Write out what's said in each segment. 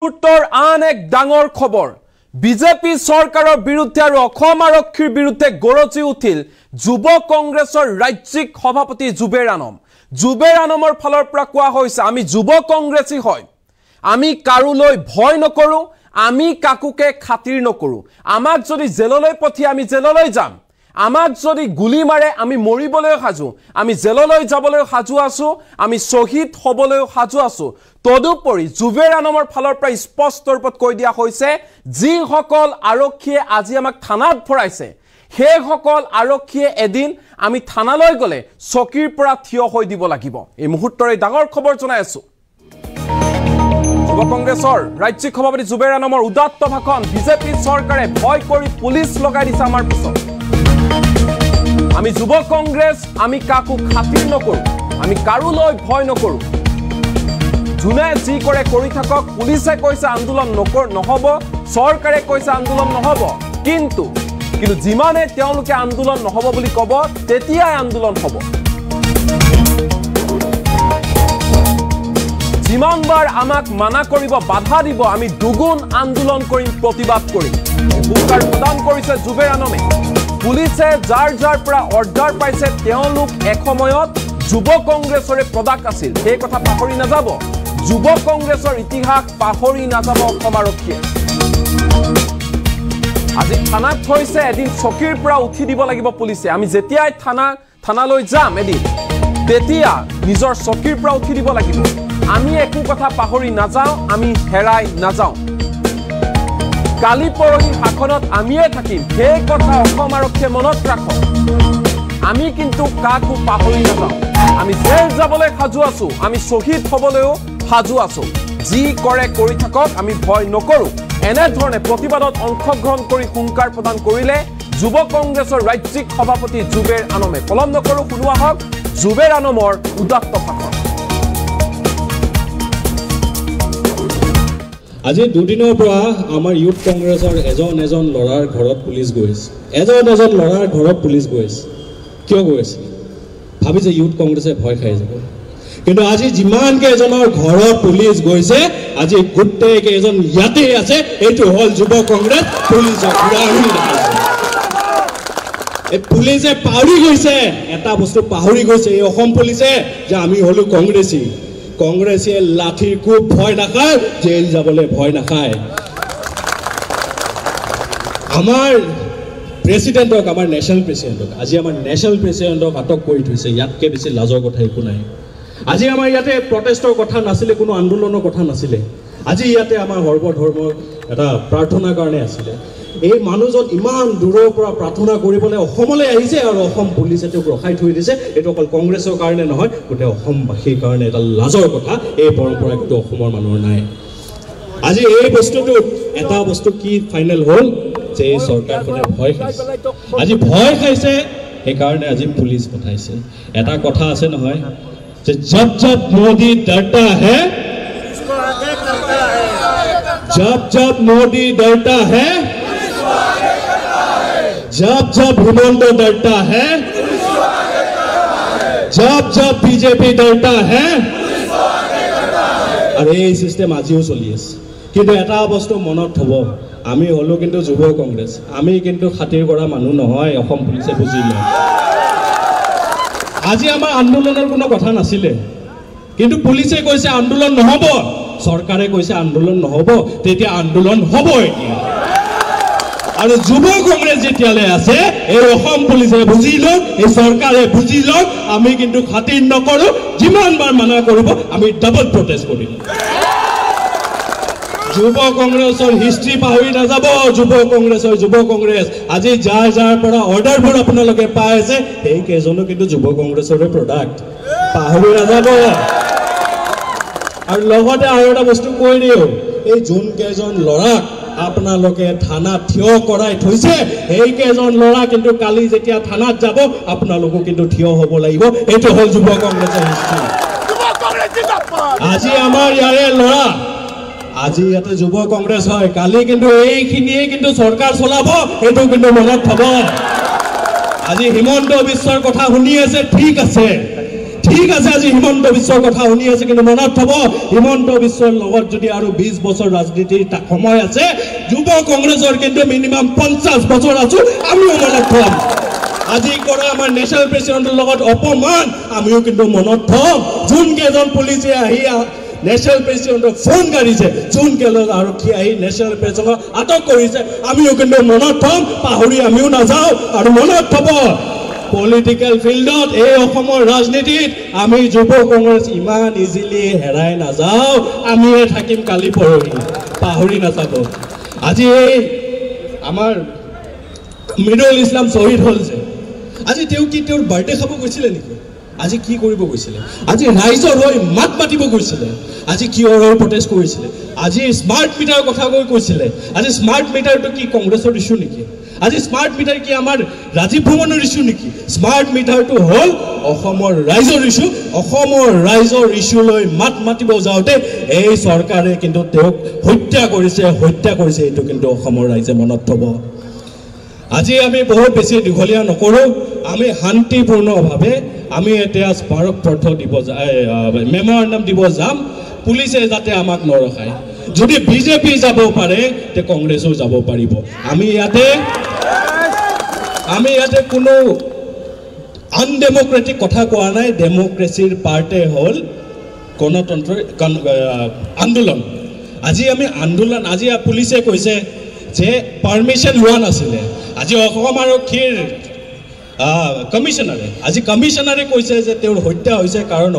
উত্তৰ আন এক ডাঙৰ খবৰ বিজেপি চৰকাৰৰ বিৰুদ্ধে আৰু অসম আৰক্ষীৰ বিৰুদ্ধে গৰজি উঠিল যুৱ কংগ্ৰেছৰ ৰাজ্যিক সভাপতি জুবেৰ আনমৰ ফালৰ পৰা কোৱা হৈছে আমি যুৱ কংগ্ৰেছী হয় আমি কাৰুলৈ ভয় নকৰো আমি কাকুকে খাতিৰ নকৰো আমাক যদি জেললৈ পঠিয়াই আমি জেললৈ যাম আমাক যদি গুলি মাৰে আমি মৰিবলৈ সাজু আমি জেললৈ যাবলৈ সাজু আছো আমি শহীদ হবলৈ সাজু আছো তদুপৰি জুবেৰ আনমৰ ফালৰ পৰা স্পষ্ট ৰূপত কৈ দিয়া হৈছে যি সকল আৰক্ষীয়ে আজি আমাক থানাত ভৰাইছে সেই সকল আৰক্ষীয়ে এদিন আমি থানালৈ গলে চকীৰ পৰা থিয় হৈ দিব লাগিব এই মুহূৰ্তৰে ডাঙৰ খবৰ জনাই আছো যুৱ কংগ্ৰেছৰ ৰাজ্যিক সভাপতি জুবেৰ আনমৰ উদাত্ত ভাষণ বিজেপি চৰকাৰে ভয় কৰি পুলিচ লগাই দিছে আমাৰ পিছত আমি যুৱ কংগ্ৰেছ আমি কাকু খাতিৰ নকৰো আমি কাৰুলৈ ভয় নকৰো জুনে যি কৰে কৰি থাকক পুলিচে কৈছে আন্দোলন নহব চৰকাৰে কৈছে আন্দোলন নহব কিন্তু যিমানে তেওঁলোকে আন্দোলন নহব বুলি কব তেতিয়াই আন্দোলন হ'ব যিমানবাৰ আমাক মানা কৰিব বাধা দিব আমি দুগুণ আন্দোলন কৰিম প্ৰতিবাদ কৰিম ভূমিকাৰ প্ৰদান কৰিছে জুবেৰ আনমে পুলিচে যাৰ পৰা অৰ্ডাৰ পাইছে তেওঁলোক এসময়ত যুৱ কংগ্ৰেছৰে প্ৰডাক্ট আছিল সেই কথা পাহৰি নাযাব যুৱ কংগ্ৰেছৰ ইতিহাস পাহৰি নাযাব অসম আৰক্ষীয়ে আজি থানাত থৈছে এদিন চকীৰ পৰা উঠি দিব লাগিব পুলিচে আমি যেতিয়াই থানালৈ যাম এদিন তেতিয়া নিজৰ চকীৰ পৰা উঠি দিব লাগিব আমি একো কথা পাহৰি নাযাওঁ আমি হেৰাই নাযাওঁ কালি পৰহি শাসনত আমিয়ে থাকিম সেই কথা অসম আৰক্ষীয়ে মনত ৰাখক আমি কিন্তু কাকো পাহৰি নাযাওঁ আমি জেল যাবলৈ সাজু আছো আমি শহীদ হবলৈও সাজু আছো যি কৰে কৰি থাকক আমি ভয় নকৰো এনেধৰণে প্ৰতিবাদত অংশগ্ৰহণ কৰি হুংকাৰ প্ৰদান কৰিলে যুৱ কংগ্ৰেছৰ ৰাজ্যিক সভাপতি জুবেৰ আনমে পলম নকৰো শুনোৱা হওক জুবেৰ আনমৰ উদাত্ত ভাষণ আজি দুদিনৰ পৰা আমাৰ ইউথ কংগ্ৰেছৰ এজন লৰাৰ ঘৰত পুলিচ গৈছে এজন লৰাৰ ঘৰত পুলিচ গৈছে কিয় গৈছে ভাবিছে ইউথ কংগ্ৰেছে ভয় খাই যাব কিন্তু আজি যিমান কেইজনৰ ঘৰত পুলিচ গৈছে আজি গোটেই কেইজন ইয়াতে আছে এইটো হল যুৱ কংগ্ৰেছ পুলিচৰ এই পুলিচে পাহৰি গৈছে এটা বস্তু পাহৰি গৈছে এই অসম পুলিচে যে আমি হলো কংগ্ৰেছী লাঠিৰ খুব ভয় নাখায় জেল যাবলৈ ভয় নাখায় আমাৰ প্ৰেসিডেন্টক আমাৰ নেশনাল প্ৰেসিডেন্টক আজি আমাৰ নেশনাল প্ৰেসিডেন্টক আটক কৰি থৈছে ইয়াতকে বেছি লাজৰ কথা একো নাই আজি আমাৰ ইয়াতে প্ৰটেষ্টৰ কথা নাছিলে কোনো আন্দোলনৰ কথা নাছিলে আজি ইয়াতে আমাৰ সৰ্বধৰ্মৰ এটা প্ৰাৰ্থনাৰ কাৰণে আছিলে এই মানুহজন ইমান দূৰৰ পৰা প্ৰাৰ্থনা কৰিবলৈ অসমলৈ আহিছে আৰু অসম পুলিচে তেওঁক ৰখাই থৈ দিছে এইটো অকল কংগ্ৰেছৰ কাৰণে নহয় গোটেই অসমবাসীৰ কাৰণে এটা লাজৰ কথা এই পৰম্পৰা কিন্তু অসমৰ মানুহৰ নাই আজি এই বস্তুটো এটা বস্তু কি ফাইনেল হ'ল যে এই চৰকাৰখনে ভয় খাইছে আজি ভয় খাইছে সেইকাৰণে আজি পুলিচ পঠাইছে এটা কথা আছে নহয় যে জব মোদী ডৰতা হে জব মোদী ডৰতা হে जब हिमंत डरता है जब बीजेपी डरता है और ये सिस्टेम आजिও চলি আছে কিন্তু এটা বস্তু মনত থব আমি হলো কিন্তু যুৱ কংগ্ৰেছ আমি কিন্তু খাতিৰ কৰা মানুহ নহয় অসম পুলিচে বুজি লয় আজি আমাৰ আন্দোলনৰ কোনো কথা নাছিলে কিন্তু পুলিচে কৈছে আন্দোলন নহব চৰকাৰে কৈছে আন্দোলন নহব তেতিয়া আন্দোলন হ'ব এতিয়া আৰু যুৱ কংগ্ৰেছ যেতিয়ালৈ আছে এই অসম পুলিচে বুজি লওক এই চৰকাৰে বুজি লওক আমি কিন্তু খাতিৰ নকৰো যিমানবাৰ মানা কৰিব আমি ডাবল প্ৰটেষ্ট কৰিম যুৱ কংগ্ৰেছৰ হিষ্ট্ৰী পাহৰি নাযাব যুৱ কংগ্ৰেছ আজি যাৰ পৰা অৰ্ডাৰবোৰ আপোনালোকে পাই আছে সেই কেইজনো কিন্তু যুৱ কংগ্ৰেছৰে প্ৰডাক্ট পাহৰি নাযাব আৰু লগতে আৰু এটা বস্তু কৈ দিও এই যোন কেইজন লৰাক আপোনালোকে থানাত থিয় কৰাই থৈছে এই কেইজন লৰা কিন্তু কালি যেতিয়া থানাত যাব আপোনালোকো কিন্তু থিয় হ'ব লাগিব এইটো হল যুৱ কংগ্ৰেছৰ হিষ্ট্ৰী আজি আমাৰ ইয়াৰে লৰা আজি ইয়াতে যুৱ কংগ্ৰেছ হয় কালি কিন্তু এইখিনিয়ে কিন্তু চৰকাৰ চলাব এইটো কিন্তু মনত থব আজি হিমন্ত বিশ্বৰ কথা শুনি আছে ঠিক আছে আজি হিমন্ত বিশ্বৰ কথা শুনি আছে কিন্তু মনত থব হিমন্ত বিশ্বৰ লগত যদি আৰু 20 বছৰ ৰাজনীতিৰ সময় আছে যুৱ কংগ্ৰেছৰ কিন্তু মিনিমাম 50 বছৰ আছে আমিও মনত থম আজি কৰা আমাৰ নেশ্যনেল প্ৰেচিডেণ্টৰ লগত অপমান আমিও কিন্তু মনত থম যোন কেজন পুলিচে আহি নেশ্যনেল প্ৰেচিডেণ্টক ফোন কৰিছে যোন কেজন আৰক্ষী আহি নেশ্যনেল প্ৰেচিডেণ্টক আটক কৰিছে আমিও কিন্তু মনত থম পাহৰি আমিও নাযাওঁ আৰু মনত থব পলিটিক্যাল ফিল্ডত এই অসমৰ ৰাজনীতিত আমি যুৱ কংগ্ৰেছ ইমান ইজিলি হেৰাই নাযাওঁ আমিয়ে থাকিম কালি পৰহি পাহৰি নাযাব আজি এই আমাৰ মিডল ইছলাম শ্বহীদ হ'ল যে আজি তেওঁ কি তেওঁৰ বাৰ্থডে খাব গৈছিলে নেকি আজি কি কৰিব গৈছিলে আজি ৰাইজৰ হৈ মাত মাতিব গৈছিলে আজি কিহৰ প্ৰটেষ্ট কৰিছিলে আজি স্মাৰ্ট মিটাৰৰ কথা কৈছিলে আজি স্মাৰ্ট মিটাৰটো কি কংগ্ৰেছৰ ইছ্যু নেকি আজি স্মাৰ্ট মিটাৰ কি আমাৰ ৰাজীৱ ভৱনৰ ইছ্যু নেকি স্মাৰ্ট মিটাৰটো হ'ল অসমৰ ৰাইজৰ ইছ্যু অসমৰ ৰাইজৰ ইছ্যুলৈ মাত মাতিব যাওঁতে এই চৰকাৰে কিন্তু তেওঁক হত্যা কৰিছে এইটো কিন্তু অসমৰ ৰাইজে মনত থব আজি আমি বহুত বেছি দীঘলীয়া নকৰোঁ আমি শান্তিপূৰ্ণভাৱে আমি এতিয়া স্মাৰক পত্ৰ দিব মেম'ৰেণ্ডাম দিব যাম পুলিচে যাতে আমাক নৰখায় যদি বিজেপি যাব পাৰে তে কংগ্ৰেছো যাব পাৰিব আমি ইয়াতে কোনো আনডেমক্ৰেটিক কথা কোৱা নাই ডেমক্ৰেচিৰ পাৰ্টে হ'ল গণতন্ত্ৰ আন্দোলন আজি আমি আন্দোলন আজি পুলিচে কৈছে যে পাৰ্মিশ্যন লোৱা নাছিলে আজি অসম আৰক্ষীৰ কমিশ্যনাৰে কৈছে যে তেওঁৰ হত্যা হৈছে কাৰণ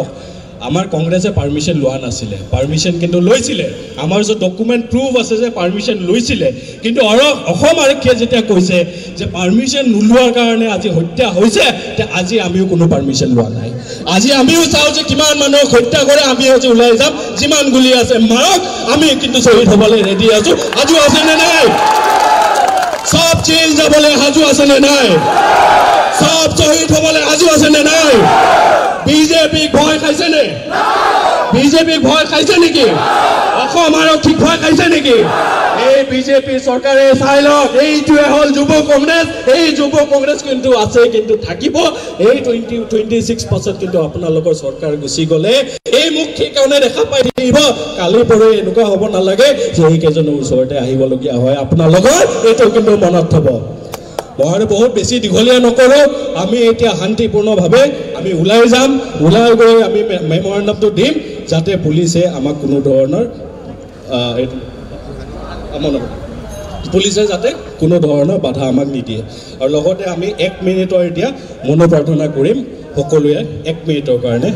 আমাৰ কংগ্ৰেছে পাৰ্মিশ্যন লোৱা নাছিলে পাৰ্মিশ্যন কিন্তু লৈছিলে আমাৰ যে ডকুমেণ্ট প্ৰুফ আছে যে পাৰ্মিশ্যন লৈছিলে কিন্তু অসম আৰক্ষীয়ে যেতিয়া কৈছে যে পাৰ্মিশ্যন নোলোৱাৰ কাৰণে আজি হত্যা হৈছে তে আজি আমিও কোনো পাৰ্মিশ্যন লোৱা নাই আজি আমিও চাওঁ যে কিমান মানুহক হত্যা কৰে আমিও যে ওলাই যাম যিমান গুলি আছে মাৰক আমি কিন্তু শ্বহীদ হ'বলৈ ৰেডি আছোঁ আজি আছেনে নাই সব জেল যাবলৈ সাজু আছেনে নাই সব শ্বহীদ হ'বলৈ সাজু আছেনে নাই বিজেপিক ভয় খাইছেনে বিজেপিক ভয় খাইছে নেকি অসম আৰক্ষীক ভয় খাইছে নেকি এই বিজেপি চৰকাৰে চাই লওক এইটোৱে হ'ল যুৱ কংগ্ৰেছ এই যুৱ কংগ্ৰেছ কিন্তু আছে কিন্তু থাকিব এই 26 পাছত কিন্তু আপোনালোকৰ চৰকাৰ গুচি গ'লে এই মুখ ঠিকনে দেখা পাই থাকিব কালি পৰহি এনেকুৱা হ'ব নালাগে যে এইকেইজনৰ ওচৰতে আহিবলগীয়া হয় আপোনালোকৰ এইটো কিন্তু মনত থব মই বহুত বেছি দীঘলীয়া নকৰোঁ আমি এতিয়া শান্তিপূৰ্ণভাৱে আমি ওলাই যাম ওলাই গৈ আমি মেম'ৰেণ্ডামটো দিম যাতে পুলিচে আমাক কোনো ধৰণৰ পুলিচে যাতে কোনো ধৰণৰ বাধা আমাক নিদিয়ে আৰু লগতে আমি 1 মিনিটৰ এতিয়া মনোপ্ৰাৰ্থনা কৰিম সকলোৱে 1 মিনিটৰ কাৰণে